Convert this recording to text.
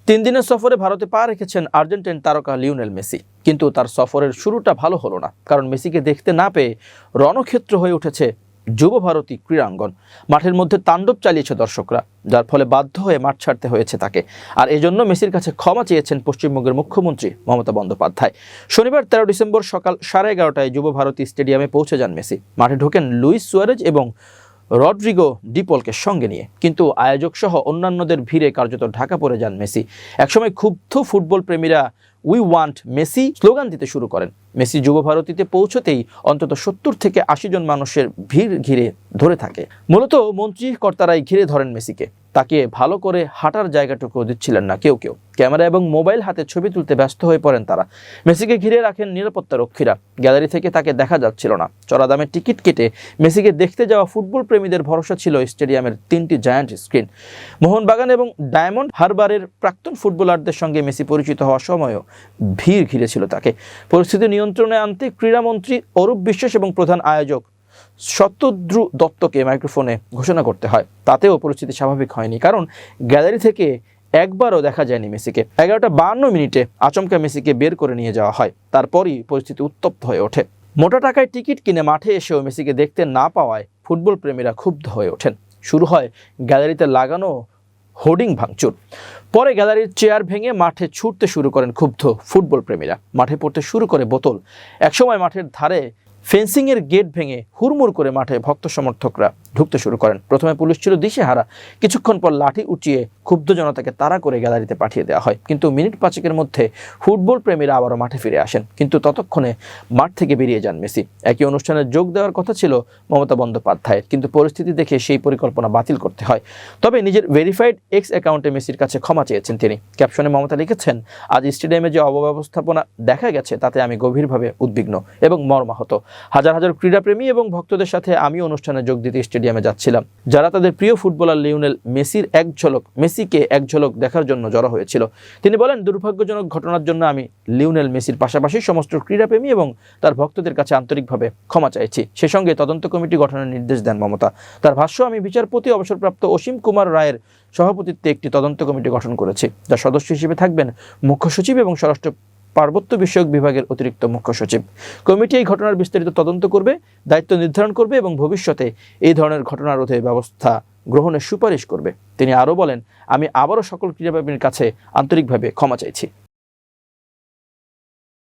3 দিনের সফরে ভারতে পা রেখেছেন আর্জেন্টাইন তারকা লিওনেল মেসি। কিন্তু তার সফরের শুরুটা ভালো হলো না, কারণ মেসিকে দেখতে না পেয়ে রণক্ষেত্র হয়ে উঠেছে যুব ভারতী ক্রীড়াঙ্গন। মাঠের মধ্যে তাণ্ডব চালিয়েছে দর্শকরা, যার ফলে বাধ্য হয়ে মাঠ ছাড়তে হয়েছে তাকে। আর এজন্য মেসির কাছে ক্ষমা চেয়েছেন পশ্চিমবঙ্গের মুখ্যমন্ত্রী মমতা বন্দ্যোপাধ্যায়। শনিবার 13 ডিসেম্বর সকাল 11:30টায় যুব ভারতী স্টেডিয়ামে পৌঁছে যান মেসি। মাঠে ঢোকেন লুইস সুয়ারেজ এবং রড্রিগো ডিপলকে সঙ্গে নিয়ে, কিন্তু আয়োজক সহ অন্যান্যদের ভিড়ে কার্যত ঢাকা পড়ে যান মেসি। একসময় ক্ষুব্ধ ফুটবল প্রেমীরা উই ওয়ান্ট মেসি স্লোগান দিতে শুরু করেন। মেসি যুব ভারতীতে পৌঁছতেই অন্তত 70 থেকে 80 জন মানুষের ভিড় ঘিরে ধরে থাকে। মূলত মন্ত্রী কর্তারাই ঘিরে ধরেন মেসিকে। তাকে ভালো করে হাঁটার জায়গাটুকু দিচ্ছিলেন না কেউ। ক্যামেরা এবং মোবাইল হাতে ছবি তুলতে ব্যস্ত হয়ে পড়েন তারা। মেসিকে ঘিরে রাখেন নিরাপত্তা রক্ষীরা। গ্যালারি থেকে তাকে দেখা যাচ্ছিল না। চড়া দামে টিকিট কেটে মেসিকে দেখতে যাওয়া ফুটবল প্রেমীদের ভরসা ছিল স্টেডিয়ামের 3টি জায়ান্ট স্ক্রিন। মোহনবাগান এবং ডায়মন্ড হারবারের প্রাক্তন ফুটবলারদের সঙ্গে মেসি পরিচিত হওয়ার সময়ও ভিড় ঘিরেছিল তাকে। পরিস্থিতি নিয়ন্ত্রণে আনতে ক্রীড়ামন্ত্রী অরূপ বিশ্বাস এবং প্রধান আয়োজক শতদ্রু দত্তকে মাইক্রোফোনে ঘোষণা করতে হয়। তাতেও পরিস্থিতি স্বাভাবিক হয়নি, কারণ গ্যালারি থেকে একবারও দেখা যায়নি মেসিকে। 11:52 আচমকা মেসিকে বের করে নিয়ে যাওয়া হয়। তারপরই পরিস্থিতি উত্তপ্ত হয়ে ওঠে। মোটা টাকায় টিকিট কিনে মাঠে এসেও মেসিকে দেখতে না পাওয়ায় ফুটবল প্রেমীরা ক্ষুব্ধ হয়ে ওঠেন। শুরু হয় গ্যালারিতে লাগানো হোর্ডিং ভাঙচুর। পরে গ্যালারির চেয়ার ভেঙে মাঠে ছুটতে শুরু করেন ক্ষুব্ধ ফুটবল প্রেমীরা। মাঠে পড়তে শুরু করে বোতল। একসময় মাঠের ধারে ফেন্সিংয়ের গেট ভেঙে হুড়মুড় করে মাঠে ভক্ত সমর্থকরা ঢুকতে শুরু করেন। প্রথমে পুলিশ ছিল দিশেহারা। কিছুক্ষণ পর লাঠি উঁচিয়ে ক্ষুব্ধ জনতাকে তাড়া করে গ্যালারিতে পাঠিয়ে দেওয়া হয়। কিন্তু মিনিট 5 মধ্যে ফুটবল প্রেমীরা আবারও মাঠে ফিরে আসেন, কিন্তু ততক্ষণে মাঠ থেকে বেরিয়ে যান মেসি। একই অনুষ্ঠানে যোগ দেওয়ার কথা ছিল মমতা বন্দ্যোপাধ্যায়ের, কিন্তু পরিস্থিতি দেখে সেই পরিকল্পনা বাতিল করতে হয়। তবে নিজের ভেরিফাইড এক্স অ্যাকাউন্টে মেসির কাছে ক্ষমা চেয়েছেন তিনি। ক্যাপশনে মমতা লিখেছেন, আজ স্টেডিয়ামে যে অব্যবস্থাপনা দেখা গেছে তাতে আমি গভীরভাবে উদ্বিগ্ন এবং মর্মাহত। হাজার হাজার ক্রীড়াপ্রেমী এবং ভক্তদের সাথে আমি অনুষ্ঠানে যোগ দিতে স্টেডিয়ামে যাচ্ছিলাম, যারা তাদের প্রিয় ফুটবলার লিওনেল মেসিকে এক ঝলক দেখার জন্য জড়ো হয়েছিল। তিনি বলেন, দুর্ভাগ্যজনক ঘটনার জন্য আমি লিওনেল মেসির পাশাপাশি সমস্ত ক্রীড়াপ্রেমী এবং তার ভক্তদের কাছে আন্তরিকভাবে ক্ষমা চাইছি। সে সঙ্গে তদন্ত কমিটি গঠনের নির্দেশ দেন মমতা। তার ভাষ্য, আমি বিচারপতি অবসরপ্রাপ্ত অসীম কুমার রায়ের সভাপতিত্বে একটি তদন্ত কমিটি গঠন করেছি, যার সদস্য হিসেবে থাকবেন মুখ্য সচিব এবং স্বরাষ্ট্র পার্বত্য বিষয়ক বিভাগের অতিরিক্ত মুখ্য সচিব। কমিটি এই ঘটনার বিস্তারিত তদন্ত করবে, দায়িত্ব নির্ধারণ করবে এবং ভবিষ্যতে এই ধরনের ঘটনা রোধে ব্যবস্থা গ্রহণের সুপারিশ করবে। তিনি আরও বলেন, আমি আবারও সকল ক্রীড়াপ্রেমীর কাছে আন্তরিকভাবে ক্ষমা চাইছি।